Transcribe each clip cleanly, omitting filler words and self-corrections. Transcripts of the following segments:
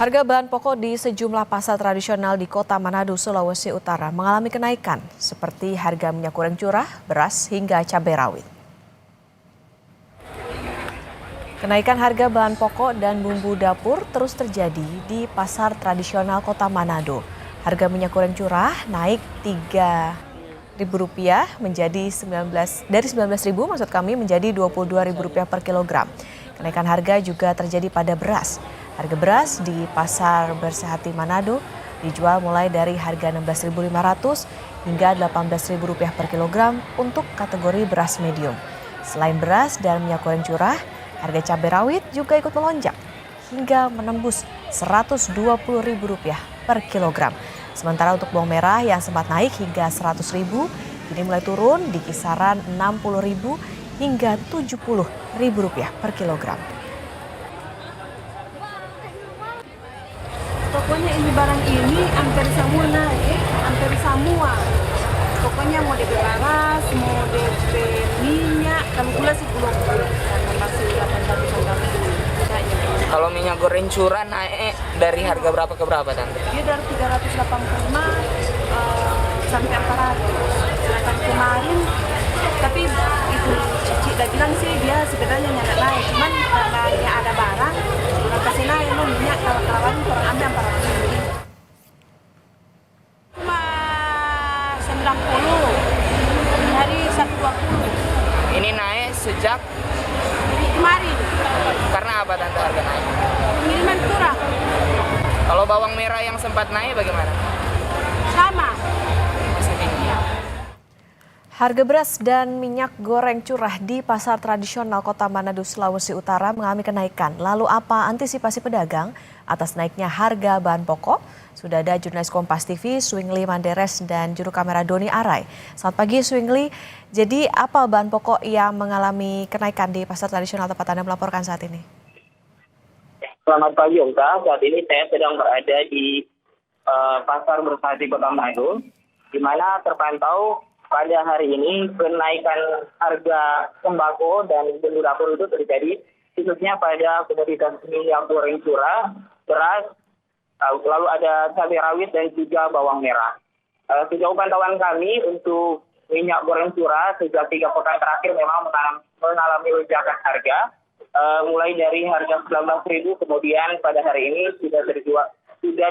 Harga bahan pokok di sejumlah pasar tradisional di Kota Manado, Sulawesi Utara mengalami kenaikan seperti harga minyak goreng curah, beras, hingga cabai rawit. Kenaikan harga bahan pokok dan bumbu dapur terus terjadi di pasar tradisional Kota Manado. Harga minyak goreng curah naik Rp3.000 menjadi dari 19.000 menjadi Rp22.000 per kilogram. Kenaikan harga juga terjadi pada beras. Harga beras di Pasar Bersehati Manado dijual mulai dari harga Rp16.500 hingga Rp18.000 per kilogram untuk kategori beras medium. Selain beras dan minyak goreng curah, harga cabai rawit juga ikut melonjak hingga menembus Rp120.000 per kilogram. Sementara untuk bawang merah yang sempat naik hingga Rp100.000, kini mulai turun di kisaran Rp60.000 hingga Rp70.000 per kilogram. Pokoknya ini barang ini hampir semua naik, hampir semua. Pokoknya mau DP beras, mau DP minyak, kalau gula sih belum, karena masih 800. Kalau minyak goreng curah naik dari harga berapa ke berapa, Tante? Dia dari 385 sampai 400. Sedangkan kemarin, tapi itu Cici udah bilang sih dia sebenarnya nggak naik, cuman karena dia ada barang, udah kasih naik lo minyak kalau kawan kurang ambil 400. Cuma 90 dari 120. Ini naik sejak Kemarin karena apa, Tante, harga naik? pengiriman kurang Kalau bawang merah yang sempat naik bagaimana? sama. Masih tinggi. Harga beras dan minyak goreng curah di pasar tradisional Kota Manado, Sulawesi Utara mengalami kenaikan. Lalu apa antisipasi pedagang atas naiknya harga bahan pokok? Sudah ada jurnalis Kompas TV, Swingli Manderes, dan juru kamera Doni Arai. Selamat pagi, Swingli. Jadi apa bahan pokok yang mengalami kenaikan di pasar tradisional tempat Anda melaporkan saat ini? Selamat pagi, Ongka. Saat ini saya sedang berada di Pasar Bersehati Kota Manado, di mana terpantau pada hari ini kenaikan harga sembako dan bumbu dapur itu terjadi, khususnya pada komoditas minyak goreng curah, beras, lalu ada cabai rawit dan juga bawang merah. Sejauh pantauan kami untuk minyak goreng curah sejak 3 pekan terakhir memang mengalami lonjakan harga, mulai dari harga Rp19.000, kemudian pada hari ini sudah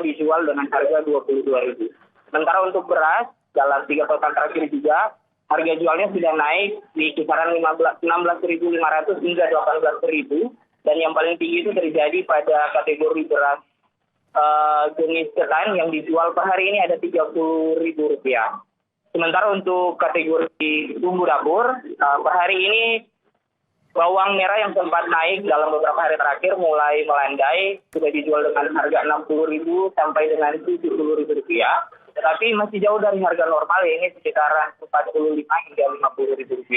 dijual dengan harga Rp22.000. Sementara untuk beras dalam 3 pekan terakhir juga harga jualnya sudah naik di kisaran Rp16.500 hingga Rp18.000, dan yang paling tinggi itu terjadi pada kategori beras jenis ketan yang dijual per hari ini ada Rp30.000. Sementara untuk kategori bumbu dapur per hari ini bawang merah yang sempat naik dalam beberapa hari terakhir mulai melandai, sudah dijual dengan harga Rp60.000 sampai dengan Rp70.000. Tetapi masih jauh dari harga normal, ini sekitaran Rp45 hingga Rp50.000.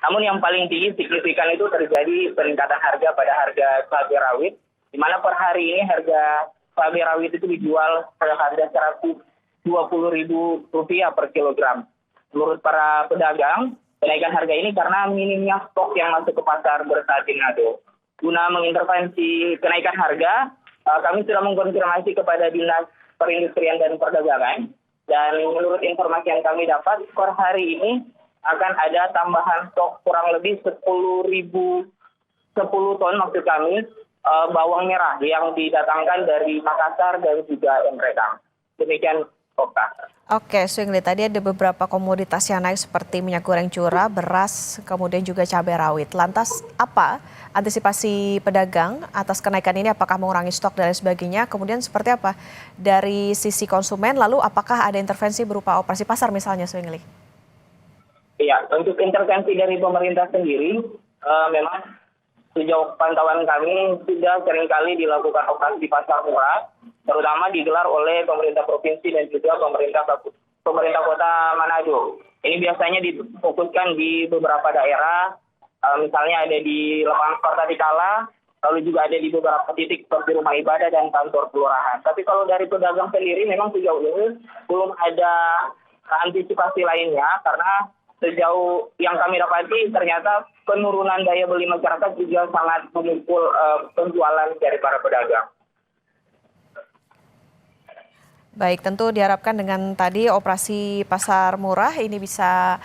Namun yang paling tinggi signifikan itu terjadi peningkatan harga pada harga cabai rawit, di mana per hari ini harga cabai rawit itu dijual pada harga Rp120.000 per kilogram. Menurut para pedagang, kenaikan harga ini karena minimnya stok yang masuk ke pasar Bersehati Manado. Guna mengintervensi kenaikan harga, kami sudah mengkonfirmasi kepada Dinas Perindustrian dan Perdagangan, dan menurut informasi yang kami dapat per hari ini akan ada tambahan stok kurang lebih 10 ton maksud kami bawang merah yang didatangkan dari Makassar dan juga Emrekang. Demikian, Okta. Oke, Swingli, tadi ada beberapa komoditas yang naik seperti minyak goreng curah, beras, kemudian juga cabai rawit. Lantas apa antisipasi pedagang atas kenaikan ini? Apakah mengurangi stok dan lain sebagainya? Kemudian seperti apa dari sisi konsumen? Lalu apakah ada intervensi berupa operasi pasar misalnya, Swingli? Iya, untuk intervensi dari pemerintah sendiri, memang sejauh pantauan kami sudah seringkali dilakukan operasi pasar murah, terutama digelar oleh pemerintah provinsi dan juga pemerintah kota Manado. Ini biasanya difokuskan di beberapa daerah, misalnya ada di lapangan Sparta Tikala, lalu juga ada di beberapa titik seperti rumah ibadah dan kantor kelurahan. Tapi kalau dari pedagang sendiri memang sejauh ini belum ada antisipasi lainnya, karena sejauh yang kami dapati ternyata penurunan daya beli masyarakat juga sangat memukul penjualan dari para pedagang. Baik, tentu diharapkan dengan tadi operasi pasar murah ini bisa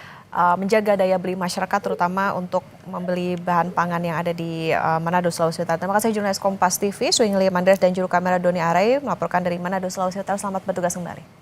menjaga daya beli masyarakat terutama untuk membeli bahan pangan yang ada di Manado, Sulawesi Utara. Terima kasih jurnalis Kompas TV, Swingli Mandres dan juru kamera Doni Arai melaporkan dari Manado, Sulawesi Utara. Selamat bertugas kembali.